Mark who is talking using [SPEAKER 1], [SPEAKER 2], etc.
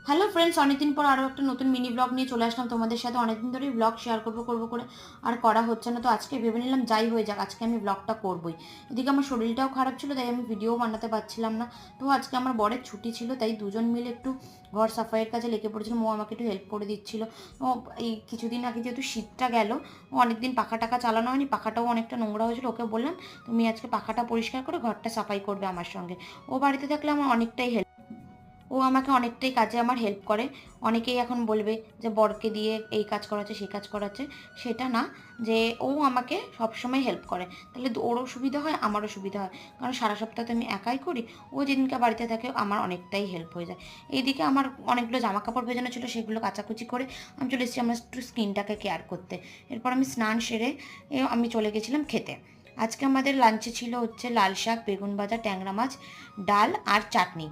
[SPEAKER 1] Hello friends, অনেকদিন পর আরও একটা নতুন মিনি ব্লগ নিয়ে চলে আসলাম তোমাদের সাথে। অনেকদিন ধরেই ব্লগ শেয়ার করবো করে আর করা হচ্ছে না। তো আজকে ভেবে নিলাম যাই হয়ে যাক, আজকে আমি ব্লগটা করবই। এদিকে আমার শরীরটাও খারাপ ছিল, তাই আমি ভিডিও বানাতে পারছিলাম না। তো আজকে আমার বরের ছুটি ছিল, তাই দুজন মিলে একটু ঘর সাফাইয়ের কাজে লেগে পড়েছিল। ও আমাকে একটু হেল্প করে দিচ্ছিল। ও এই কিছুদিন আগে যেহেতু শীতটা গেল, ও অনেকদিন পাখা টাকা চালানো হয়নি, পাখাটাও অনেকটা নোংরা হয়েছিল। ওকে বললাম তুমি আজকে পাখাটা পরিষ্কার করে ঘরটা সাফাই করবে আমার সঙ্গে। ও বাড়িতে থাকলে আমার অনেকটাই হেল্প, ও আমাকে অনেকটাই কাজে আমার হেল্প করে। অনেকেই এখন বলবে যে বরকে দিয়ে এই কাজ করাচ্ছে সেই কাজ করাচ্ছে, সেটা না, যে ও আমাকে সবসময় হেল্প করে। তাহলে ওরও সুবিধা হয়, আমারও সুবিধা হয়, কারণ সারা সপ্তাহ তো আমি একাই করি। ও যেদিনকে বাড়িতে থাকে আমার অনেকটাই হেল্প হয়ে যায়। এইদিকে আমার অনেকগুলো জামা কাপড় ভেজানো ছিল, সেগুলো কাচাকুচি করে আমি চলে এসেছি আমার একটু স্কিনটাকে কেয়ার করতে। এরপর আমি স্নান সেরে আমি চলে গেছিলাম খেতে। আজকে আমাদের লাঞ্চে ছিল হচ্ছে লাল শাক, বেগুন ভাজা, ট্যাংরা মাছ, ডাল আর চাটনি।